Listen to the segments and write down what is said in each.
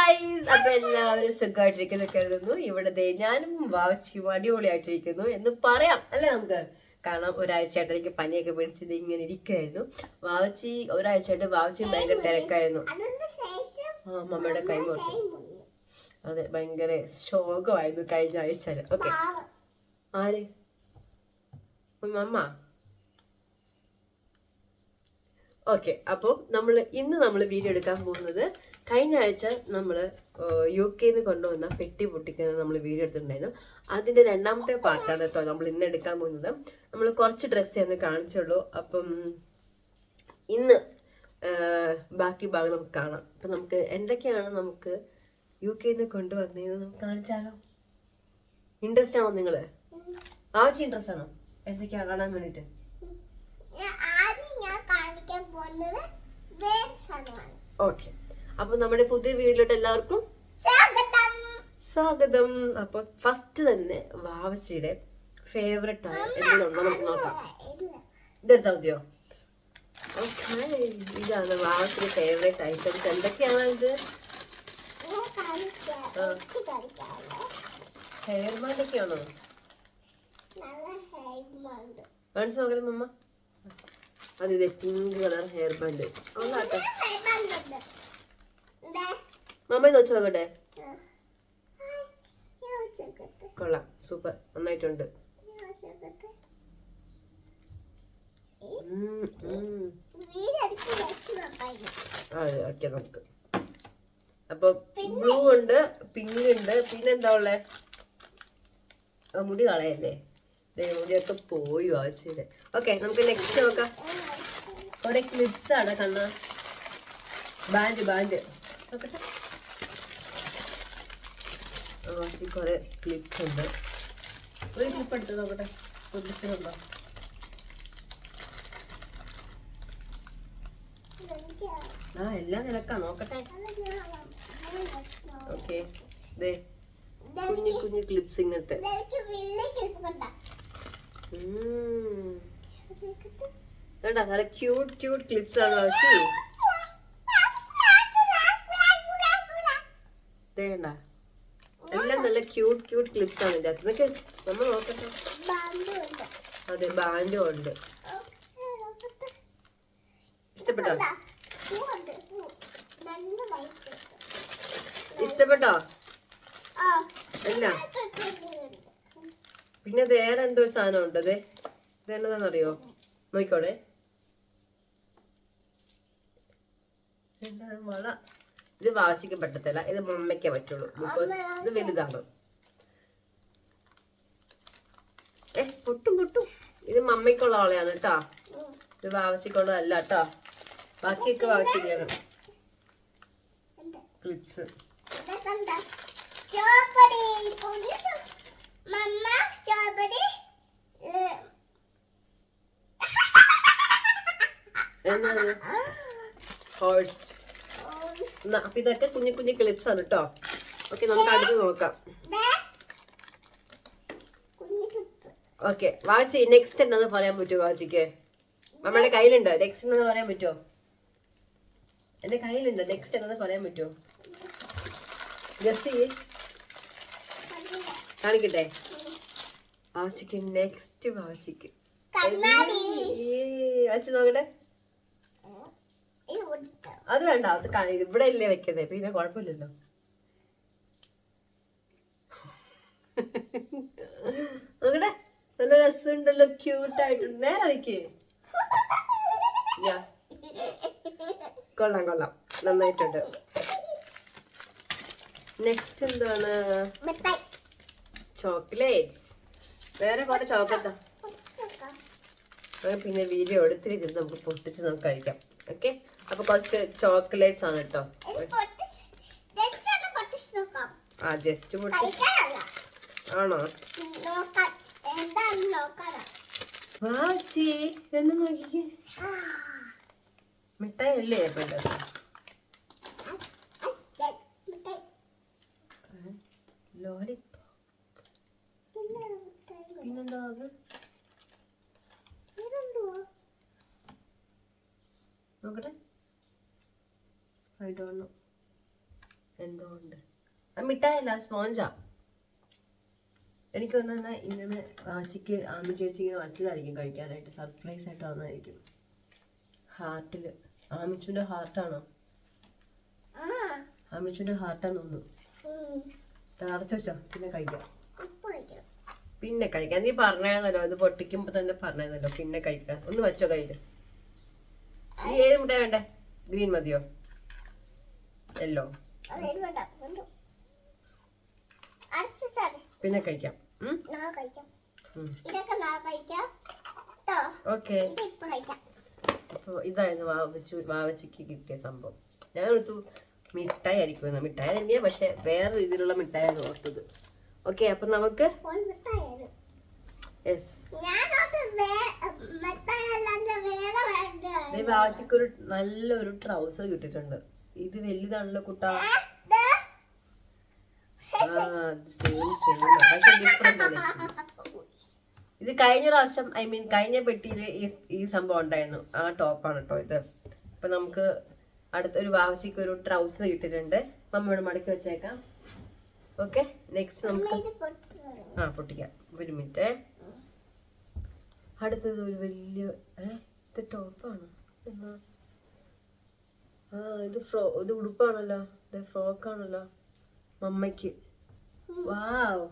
Guys, അപ്പൊ എല്ലാവരും സുഖമായിട്ടിരിക്കുന്നു കരുതുന്നു. ഇവിടെ ഞാനും വാവച്ചിയും അടിപൊളിയായിട്ടിരിക്കുന്നു എന്ന് പറയാം അല്ലെ നമുക്ക്. കാരണം ഒരാഴ്ചയായിട്ട് എനിക്ക് പനിയൊക്കെ പിടിച്ചത് ഇങ്ങനെ ഇരിക്കുമായിരുന്നു. വാവച്ചി ഒരാഴ്ചയായിട്ട് വാവച്ചി ഭയങ്കര തിരക്കായിരുന്നു. മമ്മയുടെ കൈ മുറിഞ്ഞു. അതെ, ഭയങ്കര ശോകമായിരുന്നു കഴിഞ്ഞ ആഴ്ചയില്. ഓക്കെ, ആര് മമ്മ? ഓക്കെ, അപ്പോൾ ഇന്ന് നമ്മൾ വീഡിയോ എടുക്കാൻ പോകുന്നത് കഴിഞ്ഞ ആഴ്ച നമ്മൾ UK കൊണ്ടുവന്ന പെട്ടി പൊട്ടിക്കുന്നത് നമ്മൾ വീഡിയോ എടുത്തിട്ടുണ്ടായിരുന്നു. അതിന്റെ രണ്ടാമത്തെ പാർട്ടാണ് കേട്ടോ നമ്മൾ ഇന്ന് എടുക്കാൻ പോകുന്നത്. നമ്മൾ കുറച്ച് ഡ്രസ്സേ ഒന്ന് കാണിച്ചുള്ളൂ. അപ്പം ഇന്ന് ബാക്കി ഭാഗം നമുക്ക് കാണാം. അപ്പം നമുക്ക് എന്തൊക്കെയാണ് നമുക്ക് UK കൊണ്ടുവന്നതെന്ന് നമുക്ക് കാണിച്ചാലോ? ഇൻട്രസ്റ്റ് ആണോ നിങ്ങള്? ആവശ്യം ഇൻട്രസ്റ്റ് ആണോ എന്തൊക്കെയാണ് കാണാൻ വേണ്ടിട്ട്? ഓക്കെ, അപ്പൊ നമ്മുടെ പുതിയ വീഡിയോയിലോട്ട് എല്ലാവർക്കും സ്വാഗതം. അപ്പൊ ഫസ്റ്റ് തന്നെ വാവച്ചിയുടെ ഫേവറേറ്റ് ആയ എന്തെങ്കിലും നമുക്ക് നോക്കാം. ഇതെടുത്താൽ മതിയോ? ഓക്കെ, ഇതാണ് വാവച്ചിയുടെ ഫേവറേറ്റ് ഐറ്റംസ്. എന്തൊക്കെയാണ് ഇത്? ഹെയർ ബാൻഡ് ഒക്കെയാണോ? കാണിച്ചു നോക്കണേ മമ്മ. അതെ, പിങ്ക് കളർ ഹെയർ ബാൻഡ് കൊള്ളാട്ടെ. മമ്മ നോച്ചു നോക്കട്ടെ. കൊള്ളാം, സൂപ്പർ, നന്നായിട്ടുണ്ട്. അതെ, ഓക്കെ, നമുക്ക് അപ്പൊ ബ്ലൂ ഉണ്ട്, പിങ്ക് ഉണ്ട്, പിന്നെന്താ ഉള്ളേ? മുടി കളയല്ലേ, മുടിയൊക്കെ പോയി ആവശ്യമില്ല. ഓക്കെ, നമുക്ക് നെക്സ്റ്റ് നോക്കാം. കുറെ ക്ലിപ്സ് ആണ് കണ്ണ. ബാൻഡ് നോക്കട്ടെ. കുറെ ക്ലിപ്സ് ഉണ്ട്. ഒരു ക്ലിപ്പ് എടുത്ത് നോക്കട്ടെ, ഉണ്ടോ? എല്ലാം നിനക്കാ, നോക്കട്ടെ. ഓക്കെ, കുഞ്ഞു കുഞ്ഞു ക്ലിപ്സ് ഇങ്ങനത്തെ. നല്ല ക്യൂട്ട് ക്ലിപ്സ് ആണ് വെച്ച്. എല്ലാം നല്ല ക്യൂട്ട് ക്ലിപ്സ് ആണ് ഇതിന്റെ അകത്ത്. നമ്മൾ നോക്കട്ടെ. അതെ, ബാൻഡും ഉണ്ട്. ഇഷ്ടപ്പെട്ടോ? അല്ല, പിന്നെ വേറെ എന്തോ ഒരു സാധനം ഉണ്ട്. ഇതെന്നതാണെന്നറിയോ? നോക്കോടെ. വള. ഇത് വാശിക്ക് പറ്റത്തില്ല, ഇത് മമ്മയ്ക്കേ പറ്റുള്ളൂ. ബിക്കോസ് ഇത് വലുതാണ്. പൊട്ടും. ഇത് മമ്മയ്ക്കുള്ള വളയാണ് കേട്ടാ, ഇത് വാവച്ചിക്കുള്ളതല്ല കേട്ടാ. ബാക്കിയൊക്കെ വാവച്ചിക്കാണ് ക്ലിപ്സ്. ഹോഴ്സ്. അപ്പൊ ഇതൊക്കെ കുഞ്ഞു ക്ലിപ്സ് ആണ് കേട്ടോ. ഓക്കെ, നമുക്ക് അടുത്ത് നോക്കാം. ഓക്കെ, വാച്ചി നെക്സ്റ്റ് എന്താന്ന് പറയാൻ പറ്റുമോ? വാച്ചിക്ക് നമ്മുടെ കയ്യിലുണ്ടോ? നെക്സ്റ്റ് എന്താന്ന് പറയാൻ പറ്റുമോ? എന്റെ കയ്യിലുണ്ട്. നെക്സ്റ്റ് എന്താന്ന് പറയാൻ പറ്റുമോ? ജസ്റ്റ് കാണിക്കട്ടെ. വാച്ചിക്ക് നെക്സ്റ്റ് വാച്ചിക്ക് വാച്ചി നോക്കട്ടെ. അത് വേണ്ട, അത് ഇവിടെ ഇല്ലേ വെക്കുന്നേ, പിന്നെ കുഴപ്പമില്ലല്ലോ. നോക്കട്ടെ, നല്ല രസമുണ്ടല്ലോ, ക്യൂട്ടായിട്ടുണ്ട്. നേരെ വെക്ക്. കൊള്ളാം, നന്നായിട്ടുണ്ട്. നെക്സ്റ്റ് എന്താണ്? ചോക്ലേറ്റ്സ്. വേറെ കുറെ ചോക്ലേറ്റാ. പിന്നെ വീഡിയോ എടുത്തിട്ട് നമുക്ക് പൊട്ടിച്ച് നമുക്ക് കഴിക്കാം. ഓക്കെ, അപ്പൊ കുറച്ച് ചോക്ലേറ്റ്സ് ആണ് കേട്ടോ. ജസ്റ്റ് ആണോ? വാച്ചി എന്ന് നോക്കിക്കേ, മിഠായി അല്ലേ? ലോലിപോപ്പ്. പിന്നെന്താ? നോക്കട്ടെ. I don't know. എന്തോ ഉണ്ട്. ആ മിഠായല്ല, സ്പോഞ്ചാ. എനിക്ക് തോന്നുന്ന ഇങ്ങനെ ആശിക്ക് ആമി ചേച്ചി ഇങ്ങനെ വച്ചതായിരിക്കും കഴിക്കാനായിട്ട്. സർപ്രൈസ് ആയിട്ട് വന്നതായിരിക്കും. ഹാർട്ടില് ആമിച്ചുന്റെ ഹാർട്ടാണോ? ആമിച്ചുന്റെ ഹാർട്ടാന്ന് തോന്നുന്നു. അടച്ചു വെച്ചോ, പിന്നെ കഴിക്കാം. പിന്നെ കഴിക്കാം. നീ പറഞ്ഞായിരുന്നല്ലോ ഇത് പൊട്ടിക്കുമ്പോ തന്നെ പറഞ്ഞായിരുന്നല്ലോ പിന്നെ കഴിക്കാം. ഒന്ന് വെച്ചോ കയ്യില്. നീ ഏത് മിഠായി വേണ്ടേ? ഗ്രീൻ മതിയോ? യെല്ലോ? പിന്നെ കഴിക്കാം. ഓക്കെ. അപ്പൊ ഇതായിരുന്നു വാവച്ചിക്ക് കിട്ടിയ സംഭവം. ഞാൻ എടുത്തു മിഠായി ആയിരിക്കും. മിഠായി തന്നെയാ, പക്ഷെ വേറെ രീതിയിലുള്ള മിഠായാണ് ഓർത്തത്. ഓക്കെ, അപ്പൊ നമുക്ക് വാവച്ചിക്കൊരു നല്ലൊരു ട്രൗസർ കിട്ടിയിട്ടുണ്ട്. ഇത് വലുതാണല്ലോ കുട്ടാ. ഇത് കഴിഞ്ഞ പ്രാവശ്യം കഴിഞ്ഞ പെട്ടിയിൽ ഈ സംഭവം ഉണ്ടായിരുന്നു. ആ ടോപ്പാണ് കേട്ടോ ഇത്. അപ്പൊ നമുക്ക് അടുത്തൊരു വാവച്ചിക്ക് ഒരു ട്രൗസർ കിട്ടിയിട്ടുണ്ട്. മമ്മയോട് മടക്കി വെച്ചേക്കാം. ഓക്കെ, നെക്സ്റ്റ് നമുക്ക് പൊട്ടിക്കാം. ഒരു മിനിറ്റ്. അടുത്തത് ഒരു വലിയ ഇത് ടോപ്പാണ്. ഇത് ഉടുപ്പാണല്ലോ. ഇത് ഫ്രോക്കാണല്ലോ മമ്മയ്ക്ക്. വാവ്,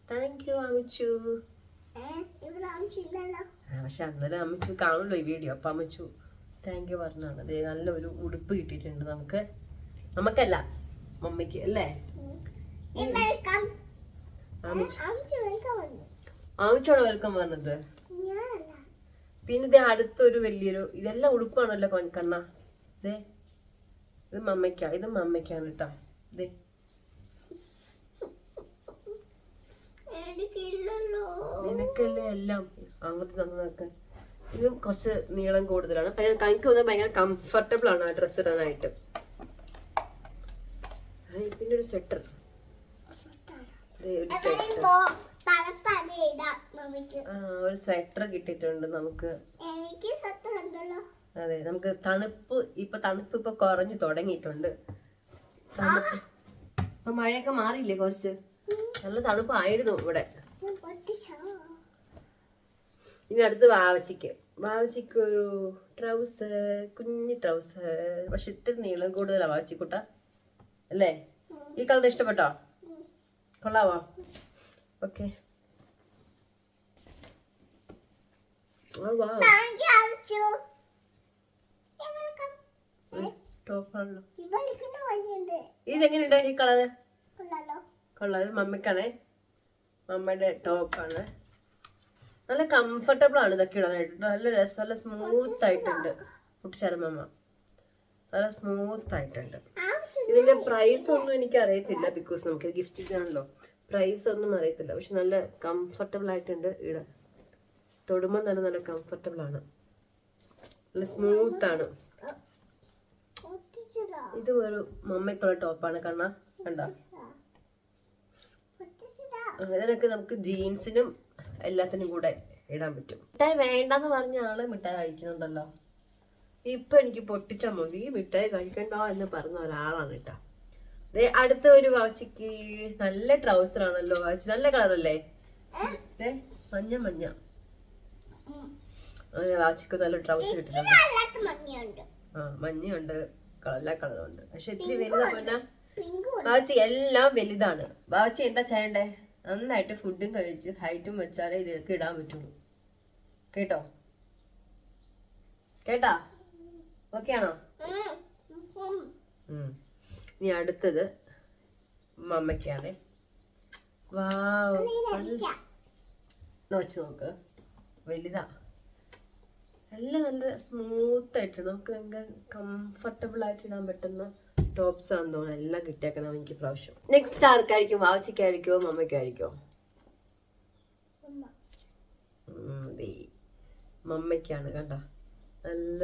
താങ്ക് യു അമിച്ചു. പക്ഷെ അന്നേരം അമിച്ചു കാണുമല്ലോ ഈ വീഡിയോ. അപ്പൊ അമിച്ചു താങ്ക് യു പറഞ്ഞാണ്. അതെ, നല്ലൊരു ഉടുപ്പ് കിട്ടിയിട്ടുണ്ട് നമുക്കല്ല മമ്മിക്ക് അല്ലേ? ആമിച്ചോടെ വെൽക്കം പറഞ്ഞത്. പിന്നെ ഇത് അടുത്തൊരു വലിയൊരു, ഇതെല്ലാം ഉടുപ്പാണല്ലോ കണ്ണ. ഇതേ ഇത് മമ്മയ്ക്കാണ് കേട്ടോ. ഇതേ നിനക്കല്ലേ എല്ലാം അങ്ങോട്ട് തന്നതൊക്കെ. ഇത് കുറച്ച് നീളം കൂടുതലാണ്. എനിക്ക് തോന്നുന്നത് ഭയങ്കര കംഫർട്ടബിൾ ആണ് ആ ഡ്രസ്സ് ഇടാനായിട്ട്. പിന്നെ ഒരു സ്വെറ്റർ, ഒരു സ്വെറ്റർ കിട്ടിയിട്ടുണ്ട് നമുക്ക്. അതെ, നമുക്ക് തണുപ്പ് ഇപ്പൊ കുറഞ്ഞു തുടങ്ങിയിട്ടുണ്ട്. ഇപ്പൊ മഴയൊക്കെ മാറിയില്ലേ? കുറച്ച് നല്ല തണുപ്പായിരുന്നു ഇവിടെ. ഇനി അടുത്ത് വാവച്ചിക്ക് ഒരു ട്രൗസർ, കുഞ്ഞു ട്രൗസർ. പക്ഷെ ഇത്തിരി നീളം കൂടുതലാ വാവച്ചിക്കുട്ട അല്ലേ? ഈ കളർ ഇഷ്ടപ്പെട്ടോ? കൊള്ളാവോ? ഓക്കെ. ടോപ്പാണല്ലോ. ഇതെങ്ങനെയുണ്ട് ഈ കളറ്? കൊള്ളാം. ഇത് മമ്മയ്ക്കാണേ. മമ്മയുടെ ടോപ്പാണ്. നല്ല കംഫർട്ടബിൾ ആണ് ഇതൊക്കെ ഇടാനായിട്ട്. നല്ല രസം, നല്ല സ്മൂത്ത് ആയിട്ടുണ്ട്. കുട്ടിച്ചാലമ്മ നല്ല സ്മൂത്ത് ആയിട്ടുണ്ട്. ഇതിന്റെ പ്രൈസ് ഒന്നും എനിക്ക് അറിയത്തില്ല, ബിക്കോസ് നമുക്ക് ഗിഫ്റ്റ് ചെയ്യാണല്ലോ. പ്രൈസ് ഒന്നും അറിയത്തില്ല. പക്ഷെ നല്ല കംഫർട്ടബിൾ ആയിട്ടുണ്ട്. ഇടാൻ തൊടുമ്പോൾ തന്നെ നല്ല കംഫർട്ടബിൾ ആണ്, നല്ല സ്മൂത്ത് ആണ്. ഇത് ഒരു മമ്മയ്ക്കുള്ള ടോപ്പാണ്. കണ്ടോ? ഇതിനൊക്കെ നമുക്ക് ജീൻസിനും എല്ലാത്തിനും കൂടെ ഇടാൻ പറ്റും. മിഠായി വേണ്ടെന്ന് പറഞ്ഞ ആള് മിഠായി കഴിക്കുന്നുണ്ടല്ലോ. ഇപ്പൊ എനിക്ക് പൊട്ടിച്ചാൽ മതി, മിഠായി കഴിക്കണ്ട എന്ന് പറഞ്ഞ ഒരാളാണ് കേട്ടാ. അടുത്ത ഒരു വാവച്ചിക്ക് നല്ല ട്രൗസർ ആണല്ലോ. വാവച്ചി നല്ല കളറല്ലേ? മഞ്ഞ വാവച്ചിക്ക് നല്ല ട്രൗസർ കിട്ടുന്നുണ്ട്. മഞ്ഞയുണ്ട്, എല്ലാ കളറും ഉണ്ട്. പക്ഷെ ഇത്തിരി വലുതാ. വാവച്ചി എല്ലാം വലുതാണ്. വാവച്ചി എന്താ ചെയ്യണ്ടേ? നന്നായിട്ട് ഫുഡും കഴിച്ച് ഹൈറ്റും വെച്ചാലേ ഇതിലേക്ക് ഇടാൻ പറ്റുള്ളൂ. കേട്ടാ? ഓക്കെ ആണോ? ഇനി അടുത്തത് മമ്മയ്ക്കാണേ. വാവ്, വെച്ച് നോക്ക്. വലുതാ. എല്ലാം നല്ല സ്മൂത്ത് ആയിട്ട് നമുക്ക് ഭയങ്കര കംഫർട്ടബിൾ ആയിട്ട് ഇടാൻ പറ്റുന്ന ടോപ്സ് ആണെന്ന് തോന്നുന്നു. എല്ലാം കിട്ടിയേക്കണം എനിക്ക് പ്രാവശ്യം. നെക്സ്റ്റ് ആർക്കായിരിക്കും? വാവച്ചിക്കായിരിക്കോ മമ്മയ്ക്കായിരിക്കോ? മമ്മയ്ക്കാണ്. കണ്ട, നല്ല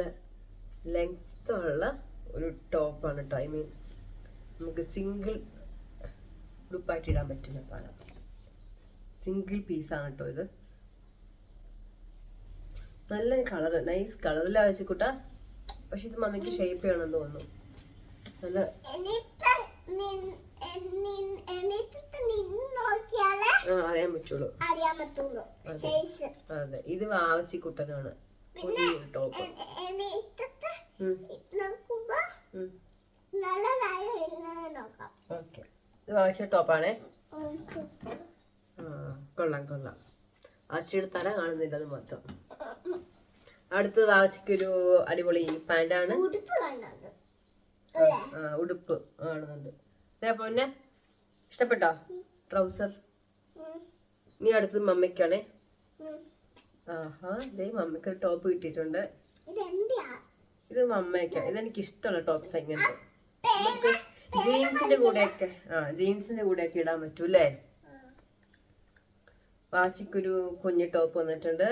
ലെങ്ത് ഉള്ള ഒരു ടോപ്പാണ് കേട്ടോ. നമുക്ക് സിംഗിൾ ഉടുപ്പായിട്ട് ഇടാൻ പറ്റുന്ന സാധനം. സിംഗിൾ പീസാണ് കേട്ടോ ഇത്. നല്ല കളറ്, നൈസ് കളറില്ല വെച്ചിക്കൂട്ടാ. പക്ഷെ ഇത് മമ്മിക്ക് ഷേപ്പ് ചെയ്യണമെന്ന് തോന്നുന്നു. നല്ല അറിയാൻ പറ്റുള്ളൂ. അതെ, ഇത് വാവച്ചിക്കുട്ടനാണ്. ടോപ്പ് ഓക്കെ, ഇത് വാവച്ച ടോപ്പാണേ. കൊള്ളാം കൊള്ളാം. വാവച്ചിയുടെ തല കാണുന്നില്ല, അത് മൊത്തം. അടുത്തത് വാവച്ചിക്കൊരു അടിപൊളി പാന്റാണ്. ഉടുപ്പ് കാണുന്നുണ്ട്. അതേപോലെ ഇഷ്ടപ്പെട്ടോ ട്രൗസർ? നീ അടുത്തത് മമ്മയ്ക്കാണേ. ആഹാ, ഇതേ മമ്മയ്ക്ക് ഒരു ടോപ്പ് കിട്ടിയിട്ടുണ്ട്. ഇത് മമ്മയ്ക്കാ. ഇതെനിക്ക് ഇഷ്ടമുള്ള ടോപ്സ്. ഇങ്ങനത്തെ നമുക്ക് ജീൻസിന്റെ കൂടെയൊക്കെ ഇടാൻ പറ്റൂല്ലേ. വാച്ചിക്കൊരു കുഞ്ഞു ടോപ്പ് വന്നിട്ടുണ്ട്.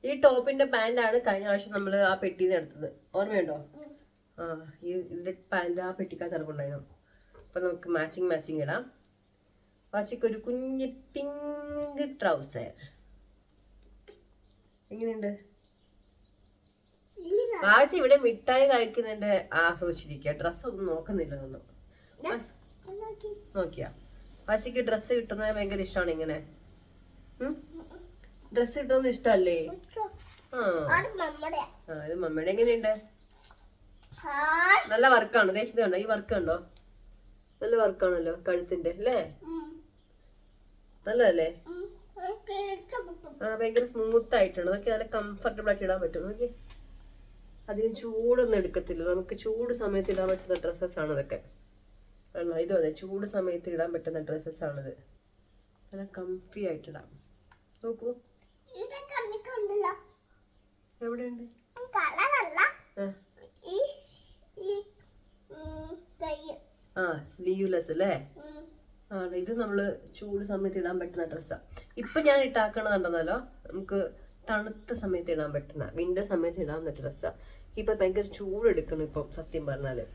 ഈ ടോപ്പിന്റെ പാന്റാണ് കഴിഞ്ഞ പ്രാവശ്യം നമ്മൾ ആ പെട്ടിന്ന് എടുത്തത്, ഓർമ്മയുണ്ടോ? ഇതിന്റെ പാന്റ് ആ പെട്ടിക്കകത്ത് ഇറങ്ങുണ്ടായിരുന്നു. അപ്പൊ നമുക്ക് മാച്ചിങ് ഇടാം. വാച്ചിക്കൊരു കുഞ്ഞ് പിങ്ക് ട്രൗസർ. എങ്ങനെയുണ്ട്? വാച്ചി ഇവിടെ മിഠായി കഴിക്കുന്നതിന്റെ ആസ്വദിച്ചിരിക്കുക. ഡ്രസ്സ് ഒന്നും നോക്കുന്നില്ല. നോക്കിയാ വാച്ചിക്ക് ഡ്രസ്സ് കിട്ടുന്നത് ഭയങ്കര ഇഷ്ടമാണ്. ഇങ്ങനെ ഡ്രസ്സ് കിട്ടുന്നത് ഇഷ്ടല്ലേ? ഇത് മമ്മയുടെ. എങ്ങനെയുണ്ട്? നല്ല വർക്കാണ്. ഇത് കണ്ടോ, ഈ വർക്ക് കണ്ടോ? നല്ല വർക്കാണല്ലോ കഴുത്തിന്റെ, അല്ലേ? നല്ലതല്ലേ? ഭയങ്കര സ്മൂത്ത് ആയിട്ടാണ്. നോക്കി, നല്ല കംഫർട്ടബിൾ ആയിട്ട് ഇടാൻ പറ്റും. നോക്കി, അധികം ചൂടൊന്നും എടുക്കത്തില്ല. നമുക്ക് ചൂട് സമയത്ത് ഇടാൻ പറ്റുന്ന ഡ്രസ്സസ് ആണ് ഇതൊക്കെ. ഇതും അതെ, ചൂട് സമയത്ത് ഇടാൻ പറ്റുന്ന ഡ്രസ്സസ് ആണിത്. നല്ല കംഫി ആയിട്ടിടാം. നോക്കൂ, എവിടെയുണ്ട്? സ്ലീവ്ലെസ് അല്ലേ? ഇത് നമ്മള് ചൂട് സമയത്ത് ഇടാൻ പറ്റുന്ന ഡ്രസ്സാ. ഇപ്പൊ ഞാൻ ഇട്ടാക്കണതുണ്ടെന്നല്ലോ, നമുക്ക് തണുത്ത സമയത്ത് ഇടാൻ പറ്റുന്ന, വിന്റർ സമയത്ത് ഇടാൻ പറ്റുന്ന ഡ്രസ്സാ. ഇപ്പൊ ഭയങ്കര ചൂടെടുക്കണം ഇപ്പൊ, സത്യം പറഞ്ഞാല്.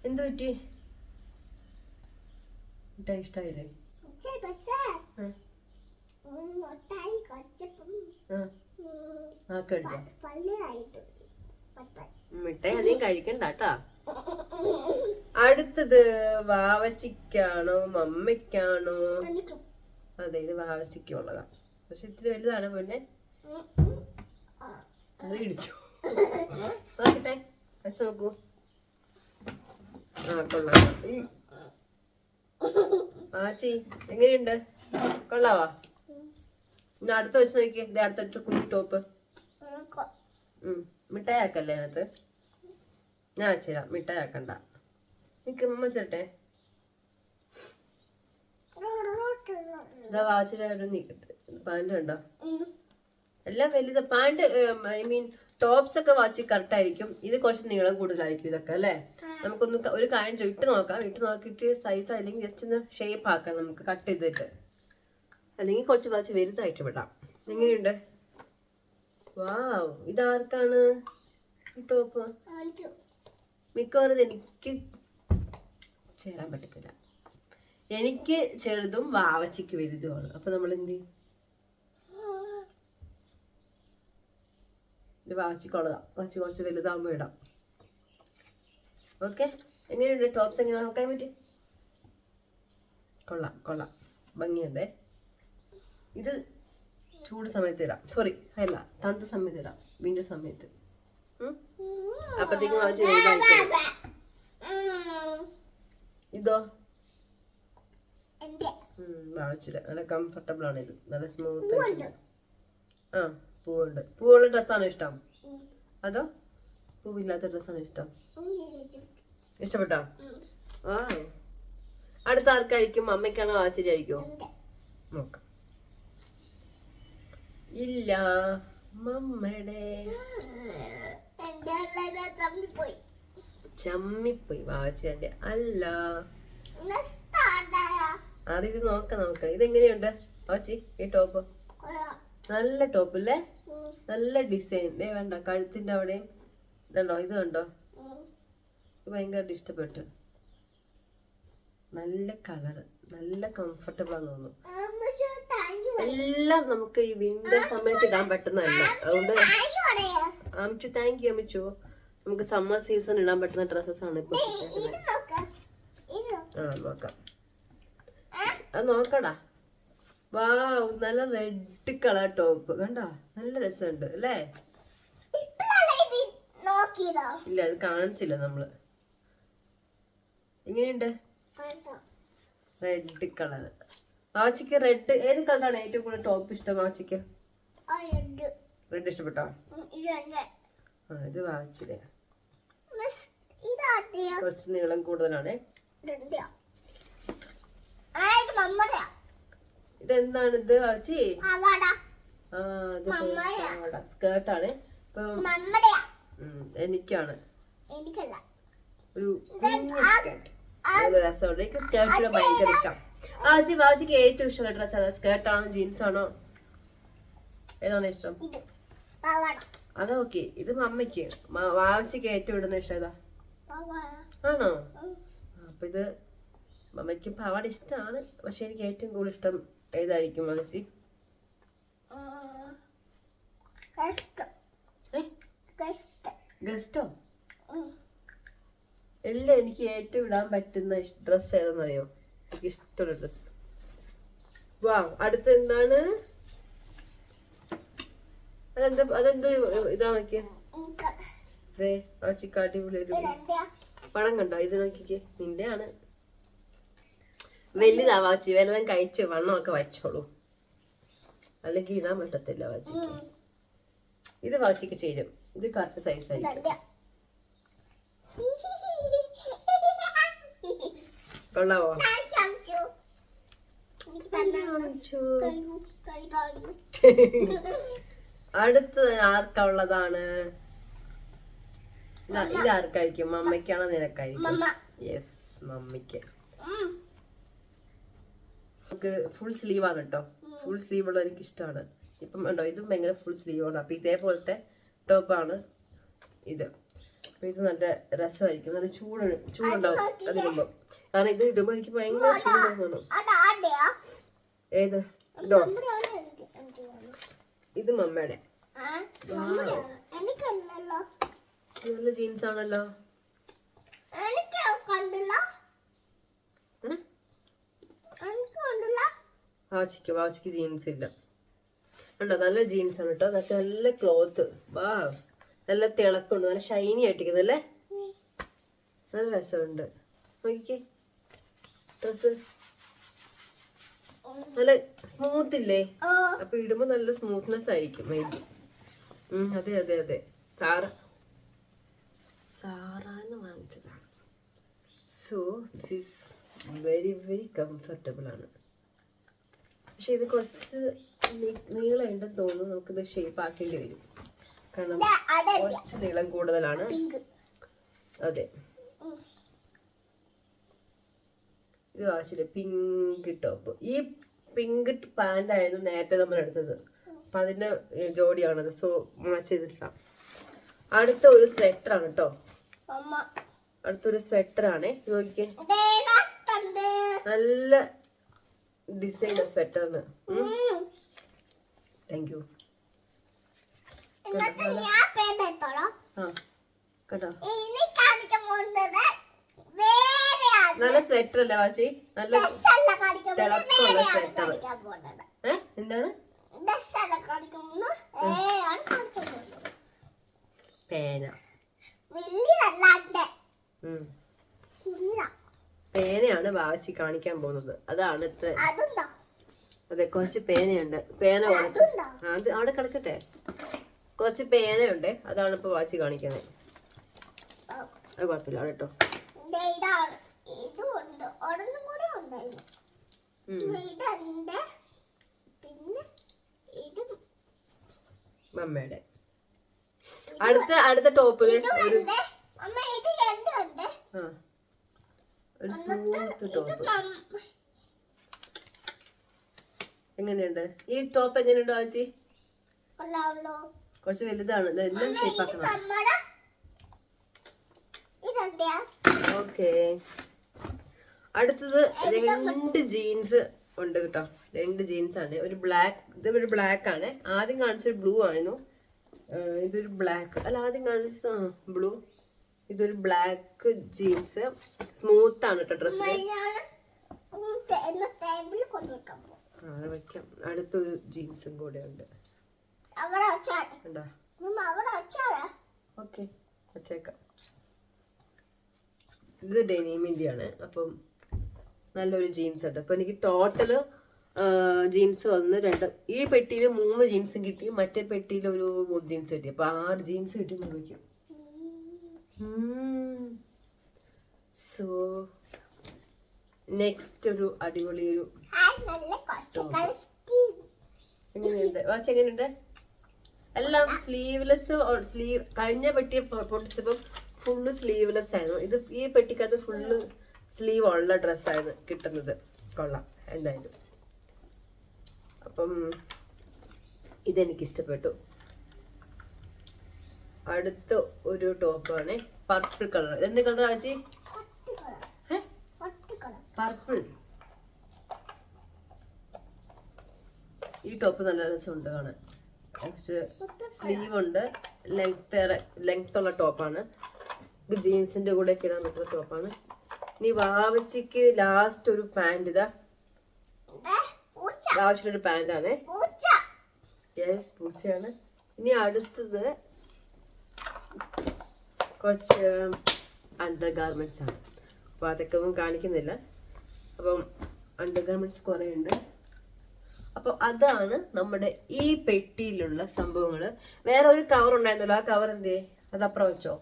എന്ത് പറ്റി? ഇഷ്ടായില്ലേ? മിഠായി അധികം കഴിക്കണ്ടാട്ടാ. അടുത്തത് വാവച്ചിക്കാണോ മമ്മയ്ക്കാണോ? അതെ, ഇത് വാവച്ചിക്കുള്ളതാ. പക്ഷെ ഇത്തിരി വലുതാണ്. പിന്നെ അത് ഇടിച്ചു നോക്കട്ടെ, വെച്ച് നോക്കൂ. കൊള്ളാം. വാച്ചി എങ്ങനെയുണ്ട്? കൊള്ളാവാ? അടുത്ത് വെച്ച് നോക്കിയേ. ഇത് അടുത്തിട്ട് കുഞ്ഞി ടോപ്പ്. മിഠായി ആക്കല്ലേ അതിനകത്ത്? ഞാൻ വെച്ചുതരാം, മിഠായി ആക്കണ്ട. നിക്ക് മമ്മ ചേട്ടെ. ഇതാ വാച്ചിയുടെ പാന്റ് കണ്ടോ? എല്ലാം വലുത്. പാന്റ് ഐ മീൻ ടോപ്സ് ഒക്കെ വാച്ച് കറക്റ്റ് ആയിരിക്കും. ഇത് കുറച്ച് നീളം കൂടുതലായിരിക്കും ഇതൊക്കെ, അല്ലേ? നമുക്കൊന്ന് ഒരു കാര്യം ഇട്ട് നോക്കാം. ഇട്ട് നോക്കിയിട്ട് സൈസ് അല്ലെങ്കിൽ ജസ്റ്റ് ഒന്ന് ഷേപ്പ് ആക്കാം നമുക്ക്, കട്ട് ചെയ്തിട്ട്. അല്ലെങ്കിൽ കുറച്ച് വാച്ച് വലുതായിട്ട് വിടാം. എങ്ങനെയുണ്ട്? വാവ്, ഇതാർക്കാണ് ഈ ടോപ്പ്? മിക്കവാറും എനിക്ക് ചേരാൻ പറ്റത്തില്ല. എനിക്ക് ചെറുതും വാവച്ചിക്ക് വലുതുമാണ്. അപ്പൊ നമ്മൾ എന്ത് ചെയ്യും? ഇത് വാവച്ചിക്കുള്ളതാ. വാവച്ചി കുറച്ച് വലുതാകുമ്പോ ഇടാം. ഓക്കെ, എങ്ങനെയുണ്ട് ടോപ്സ്? എങ്ങനെ നോക്കാൻ പറ്റി? കൊള്ളാം കൊള്ളാം, ഭംഗിയുണ്ടേ. ഇത് ചൂട് സമയത്ത് ഇടാം. സോറി, അല്ല, തണുത്ത സമയത്ത് ഇടാം, വിന്റർ സമയത്ത്. അപ്പത്തേക്കും വാവച്ചി വലുതായിരിക്കും. ഇതോ വാവച്ചിയുടെ നല്ല കംഫർട്ടബിൾ ആണ്. ഇത് നല്ല സ്മൂത്ത് ആയിട്ട്. പൂവുണ്ട്. പൂവുള്ള ഡ്രസ്സാണോ ഇഷ്ടം, അതോ പൂവില്ലാത്ത ഡ്രസ്സാണോ ഇഷ്ടം? ഇഷ്ടപ്പെട്ടോ? അടുത്ത ആർക്കായിരിക്കും? അമ്മയ്ക്കാണോ വാവച്ചിയായിരിക്കോ? നോക്കാം. ഇല്ല, മമ്മയുടെ ചമ്മിപ്പോയി. വാവച്ചിന്റെ അല്ല. അതിത് നോക്കാം. ഇതെങ്ങനെയുണ്ട് വാവച്ചി ഈ ടോപ്പ്? നല്ല ടോപ്പ് അല്ലേ? നല്ല ഡിസൈൻ. വേണ്ട, കഴുത്തിന്റെ അവിടെയും ഇതുണ്ടോ? ഇത് കണ്ടോ? ഭയങ്കരമായിട്ട് ഇഷ്ടപ്പെട്ടു. നല്ല കളറ്, നല്ല കംഫർട്ടബിൾ ആണെന്ന് തോന്നുന്നു. എല്ലാം നമുക്ക് ഈ വിന്റർ സമയത്ത് ഇടാൻ പറ്റുന്നതല്ല. അതുകൊണ്ട് അമിച്ചു, താങ്ക് യു അമിച്ചു. നമുക്ക് സമ്മർ സീസൺ ഇടാൻ പറ്റുന്ന ഡ്രസ്സസ് ആണ് ഇപ്പൊ. നോക്കാം, അത് നോക്കടാ. വാവ്, നല്ല റെഡ് കളർ ടോപ്പ് കണ്ടോ, നല്ല രസമുണ്ട് അല്ലേ? ഇല്ല, അത് കാണിച്ചില്ല നമ്മള്. എങ്ങനെയുണ്ട്? Red colour. വാവച്ചിക്ക് റെഡ് ഏത് കളറാണ് ഏറ്റവും കൂടുതൽ ടോപ്പ് ഇഷ്ടം? വാവച്ചിക്ക് റെഡ് ഇഷ്ടപ്പെട്ടോ? ഇത് വാവച്ചില്ലേ കുറച്ച് നീളം കൂടുതലാണ്. ഇതെന്താണ് ഇത് വാവച്ചി? സ്കേർട്ടാണ്. എനിക്കാണ് ഒരു സ്കേർട്ട്. രസമുണ്ട്. എനിക്ക് സ്കേർട്ടിന് ഭയങ്കര ഇഷ്ടം. വാവച്ചിക്ക് ഏറ്റവും ഇഷ്ടമുള്ള ഡ്രസ് ഏതാ? സ്കേർട്ടാണോ ജീൻസ് ആണോ? ഏതാണ് ഇഷ്ടം? അതാ ഓക്കെ. ഇത് മമ്മയ്ക്ക്. വാവച്ചിക്ക് ഏറ്റവും ഇടുന്ന ഇഷ്ടം ഏതാ? ആണോ? അപ്പൊ ഇത് മമ്മയ്ക്ക് പാവാട ഇഷ്ടമാണ്. പക്ഷെ എനിക്ക് ഏറ്റവും കൂടുതൽ ഇഷ്ടം ഏതായിരിക്കും വാവച്ചി? ഗസ്റ്റോ? എല്ലാം എനിക്ക് ഏറ്റവും ഇടാൻ പറ്റുന്ന ഡ്രസ് ഏതെന്നറിയോ? എനിക്ക് ഇഷ്ടമുള്ള ഡ്രസ്. വാ, അടുത്ത എന്താണ്? അതെന്ത് ഇതാ നോക്കിയ അടിപൊളി ഒരു പണം കണ്ടോ? ഇത് നോക്കിക്കേ, നിന്റെ ആണ്. വലുതാ വാച്ചി, വലുതും കഴിച്ച് വണ്ണമൊക്കെ വച്ചോളൂ, അല്ലെങ്കിൽ ഇടാൻ പറ്റത്തില്ല വാച്ചിക്ക്. ഇത് വാച്ചിക്ക് ചേരും. ഇത് കറക്റ്റ് സൈസ് ആയിരിക്കും. കൊള്ളാവോ? അടുത്തത് ആർക്കുള്ളതാണ്? ഇത് ആർക്കായിരിക്കും? മമ്മയ്ക്കാണോ നിനക്കായിരിക്കും? യെസ്, മമ്മിക്ക്. നമുക്ക് ഫുൾ സ്ലീവ് ആണ് കേട്ടോ. ഫുൾ സ്ലീവ് ഉള്ള എനിക്ക് ഇഷ്ടമാണ്. ഇപ്പം ഉണ്ടോ, ഇതും ഭയങ്കര ഫുൾ സ്ലീവ് ആണ്. അപ്പൊ ഇതേപോലത്തെ ടോപ്പാണ് ഇത്. അപ്പൊ ഇത് നല്ല രസമായിരിക്കും. നല്ല ചൂടുണ്ടാവും അതിടുമ്പോ. കാരണം ഇത് ഇടുമ്പോ എനിക്ക് ഭയങ്കര ചൂട് തോന്നും. ഏത്? ഇതോ? ഇത് മമ്മയുടെ നല്ല ജീൻസ് ആണല്ലോ. വാച്ചിക്ക് ജീൻസ് ഇല്ല. ഉണ്ടോ? നല്ല ജീൻസ് ആണ് കേട്ടോ. അതൊക്കെ നല്ല ക്ലോത്ത്. വാ, നല്ല തിളക്കുണ്ട്. നല്ല ഷൈനി ആയിട്ടിരിക്കുന്നല്ലേ? നല്ല രസമുണ്ട്. നോക്കിക്കേ ഡ്രസ്. നല്ല സ്മൂത്ത് ഇല്ലേ? അപ്പൊ ഇടുമ്പോ നല്ല സ്മൂത്ത്നെസ് ആയിരിക്കും. അതെ അതെ അതെ. സാറാന്ന് വാങ്ങിച്ചതാണ്. So this is very very comfortable ആണ്. പക്ഷെ ഇത് കുറച്ച് നീളമുണ്ടെന്ന് തോന്നുന്നു. നമുക്കിത് ഷേപ്പ് ആക്കേണ്ടി വരും. കാരണം കുറച്ച് നീളം കൂടുതലാണ്. അതെ, ഇത് ആവശ്യമില്ല. Pink top. ഈ പിങ്ക് പാന്റ് ആയിരുന്നു നേരത്തെ നമ്മൾ എടുത്തത്. അപ്പൊ അതിന്റെ ജോഡിയാണത്. സോ മാച്ച് ചെയ്തിട്ടാ. അടുത്ത ഒരു സ്വെറ്റർ ആണ് കേട്ടോ. അടുത്തൊരു സ്വെറ്റർ ആണ്. നോക്കിക്കേ, നല്ല ഡിസൈൻ സ്വെറ്ററിന്. Thank you. കേട്ടോ, നല്ല സ്വെറ്റർ അല്ലേ വാശി? നല്ല തിളക്കമുള്ള സ്വെറ്റർ. എന്താണ്? പേന. പേനയാണ് വാശി കാണിക്കാൻ പോകുന്നത്. അതാണ് ഇത്ര. അതെ, കുറച്ച് പേനയുണ്ട്. പേന കുറച്ച് അത് അവിടെ കിടക്കട്ടെ. കുറച്ച് പേനയുണ്ട്. അതാണ് ഇപ്പൊ വാശി കാണിക്കുന്നത്. അത് കുഴപ്പമില്ല കേട്ടോ. മമ്മയുടെ അടുത്ത ടോപ്പ് ഒരു സ്മൂത്ത് ടോപ്പ്. എങ്ങനെയുണ്ട് ഈ ടോപ്പ്? എങ്ങനെയുണ്ടോ ആച്ചി? കുറച്ച് വലുതാണ്. എല്ലാം ഷേപ്പ് ആക്കണം. ഓക്കെ, അടുത്തത് 2 ജീൻസ് ഉണ്ട് കേട്ടോ. 2 ജീൻസ് ആണ്. ഒരു ബ്ലാക്ക്, ഇത് ഒരു ബ്ലാക്ക് ആണ്. ആദ്യം കാണിച്ചൊരു ബ്ലൂ ആയിരുന്നു. ഇതൊരു ബ്ലാക്ക് അല്ല, ആദ്യം കാണിച്ചത് ബ്ലൂ. ഇതൊരു ബ്ലാക്ക് ജീൻസ്. സ്മൂത്ത് ആണ് കേട്ടോ ഡ്രസ്. അത് വെക്കാം. അടുത്തൊരു ജീൻസും കൂടെ ഉണ്ട്. ഓക്കെ, വെച്ചേക്കാം. ഇത് ഡെനിമിൻ്റെ ആണ്. അപ്പം നല്ലൊരു ജീൻസ് ഉണ്ട്. അപ്പം എനിക്ക് ടോട്ടല് ജീൻസ് വന്ന് ഈ പെട്ടിയിൽ 3 ജീൻസും കിട്ടി, മറ്റേ പെട്ടിയിൽ ഒരു 3 ജീൻസ് കിട്ടി. അപ്പൊ 6 ജീൻസ് കിട്ടി നോക്കും. സോ നെക്സ്റ്റ് ഒരു അടിപൊളി ഒരു എങ്ങനെയുണ്ട് വാച്ച്? എങ്ങനെയുണ്ട്? എല്ലാം സ്ലീവ്ലെസ്. കഴിഞ്ഞ പെട്ടി പൊട്ടിച്ചപ്പം ഫുള്ള് സ്ലീവ്ലെസ് ആയിരുന്നു. ഇത് ഈ പെട്ടിക്കകത്ത് ഫുള്ള് സ്ലീവ് ഉള്ള ഡ്രസ്സായിരുന്നു കിട്ടുന്നത്. കൊള്ളാം എന്തായാലും. അപ്പം ഇതെനിക്ക് ഇഷ്ടപ്പെട്ടു. അടുത്ത ഒരു ടോപ്പാണ് പർപ്പിൾ കളർ. എന്ത് കളർ ആച്ചി? പർപ്പിൾ. ഈ ടോപ്പ് നല്ല രസമുണ്ട് കാണാൻ. കുറച്ച് സ്ലീവ് ഉണ്ട്, ലെങ്ത് ഉള്ള ടോപ്പാണ്. ഇത് ജീൻസിന്റെ കൂടെ ഒക്കെ ഇടാൻ പറ്റുന്ന ടോപ്പാണ്. ഇനി വാവച്ചിക്ക് ലാസ്റ്റ് ഒരു പാന്റ്. ഇതാ ആവശ്യമുള്ളൊരു പാന്റാണ്. യെസ്, പൂച്ചയാണ്. ഇനി അടുത്തത് കുറച്ച് അണ്ടർ ഗാർമെന്റ്സ് ആണ്. അപ്പൊ അതൊക്കെ ഒന്നും കാണിക്കുന്നില്ല. അപ്പം അണ്ടർ ഗാർമെന്റ്സ് കുറെ ഉണ്ട്. അപ്പൊ അതാണ് നമ്മുടെ ഈ പെട്ടിയിലുള്ള സംഭവങ്ങള്. വേറെ ഒരു കവർ ഉണ്ടായിരുന്നല്ലോ, ആ കവർ എന്തേ? അതപ്പുറം വെച്ചോ?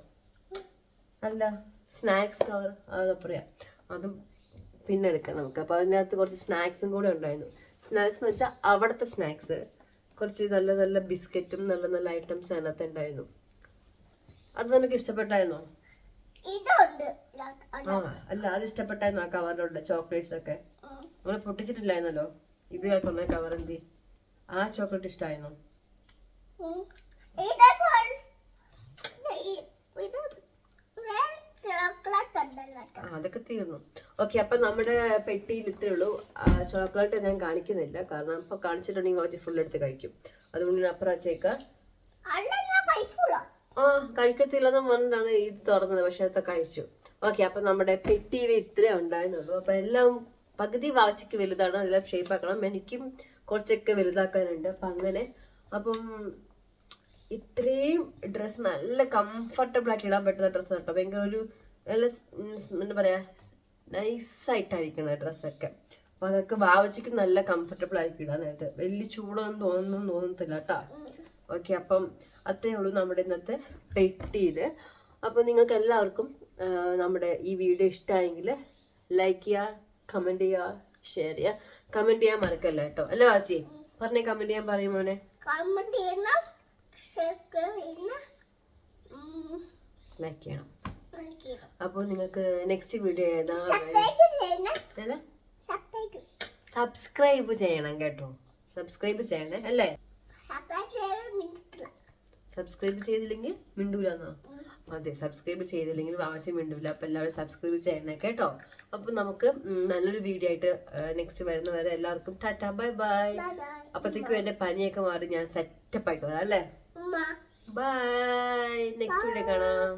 അല്ല, സ്നാക്സ് കവർ അതപ്പുറയാ. അതും പിന്നെ എടുക്കാം നമുക്ക്. അപ്പൊ അതിനകത്ത് കുറച്ച് സ്നാക്സും കൂടെ ഉണ്ടായിരുന്നു. സ്നാക്സ് എന്ന് വെച്ചാൽ അവിടുത്തെ സ്നാക്സ്, കുറച്ച് നല്ല നല്ല ബിസ്ക്കറ്റും നല്ല നല്ല ഐറ്റംസ് അതിനകത്ത് ഉണ്ടായിരുന്നു. അത് നിനക്ക് ഇഷ്ടപ്പെട്ടായിരുന്നോ? ആ അല്ല, അത് ഇഷ്ടപ്പെട്ടായിരുന്നു. ആ കവറിലുണ്ട് ചോക്ലേറ്റ്സ് ഒക്കെ. നമ്മള് പൊട്ടിച്ചിട്ടില്ലായിരുന്നല്ലോ. ഇതിനകത്തുള്ള കവർ എന്തി? ആ ചോക്ലേറ്റ് ഇഷ്ടമായിരുന്നോ? അതൊക്കെ തീർന്നു. ഓക്കെ, അപ്പൊ നമ്മുടെ പെട്ടിയിൽ ഇത്രേ ഉള്ളൂ. ചോക്ലേറ്റ് ഞാൻ കാണിക്കുന്നില്ല, കാരണം ഇപ്പൊ കാണിച്ചിട്ടുണ്ടെങ്കിൽ വാച്ച് ഫുൾ എടുത്ത് കഴിക്കും. അതുകൊണ്ട് ഞാൻ അപ്പുറം വെച്ചേക്കാം. കഴിക്കത്തില്ലെന്ന് പറഞ്ഞിട്ടാണ് ഇത് തുറന്നത്, പക്ഷെ അതൊക്കെ കഴിച്ചു. ഓക്കെ, അപ്പൊ നമ്മുടെ പെട്ടിയിൽ ഇത്രേ ഉണ്ടായിരുന്നുള്ളൂ. അപ്പൊ എല്ലാം പകുതി വാച്ചിക്ക് വലുതാണ്, അതെല്ലാം ഷേപ്പ് ആക്കണം. എനിക്കും കുറച്ചൊക്കെ വലുതാക്കാനുണ്ട്. അപ്പൊ അങ്ങനെ അപ്പം ഇത്രയും ഡ്രസ്സ് നല്ല കംഫർട്ടബിൾ ആയിട്ട് ഇടാൻ പറ്റുന്ന ഡ്രസ്സ് കേട്ടോ. ഭയങ്കര ഒരു നല്ല എന്താ പറയാ, നൈസായിട്ടായിരിക്കണം ഡ്രസ്സൊക്കെ. അപ്പൊ അതൊക്കെ വാവച്ചിക്ക് നല്ല കംഫർട്ടബിൾ ആയിരിക്കും ഇടാൻ നേരത്തെ. വലിയ ചൂടൊന്നും തോന്നത്തില്ല കേട്ടോ. ഓക്കെ, അപ്പം അത്രേ ഉള്ളൂ നമ്മുടെ ഇന്നത്തെ പെട്ടിയില്. അപ്പൊ നിങ്ങൾക്ക് എല്ലാവർക്കും നമ്മുടെ ഈ വീഡിയോ ഇഷ്ടമായെങ്കിൽ ലൈക്ക് ചെയ്യുക, കമന്റ് ചെയ്യുക, ഷെയർ ചെയ്യുക. കമന്റ് ചെയ്യാൻ മറക്കല്ല കേട്ടോ. അല്ലേ വാച്ചി? പറഞ്ഞേ, കമന്റ് ചെയ്യാൻ പറയും മോനെ. ലൈക്ക് ചെയ്യണം. അപ്പൊ നിങ്ങൾക്ക് നെക്സ്റ്റ് വീഡിയോ ഏതാ? സബ്സ്ക്രൈബ് ചെയ്യണം കേട്ടോ. സബ്സ്ക്രൈബ് ചെയ്യണേ അല്ലേ? സബ്സ്ക്രൈബ് ചെയ്തില്ലെങ്കിൽ മിണ്ടൂലെന്നോ? അതെ, സബ്സ്ക്രൈബ് ചെയ്തില്ലെങ്കിൽ വാശി മിണ്ടൂല. അപ്പൊ എല്ലാവരും സബ്സ്ക്രൈബ് ചെയ്യണേ കേട്ടോ. അപ്പൊ നമുക്ക് നല്ലൊരു വീഡിയോ ആയിട്ട് നെക്സ്റ്റ് വരുന്നവരെ എല്ലാവർക്കും ടാറ്റാ, ബൈ ബൈ. അപ്പത്തേക്കും എന്റെ പനിയൊക്കെ മാറി ഞാൻ സെറ്റപ്പ് ആയിട്ട് വരാം അല്ലേ? ബൈ, നെക്സ്റ്റ് വീഡിയോ കാണാം.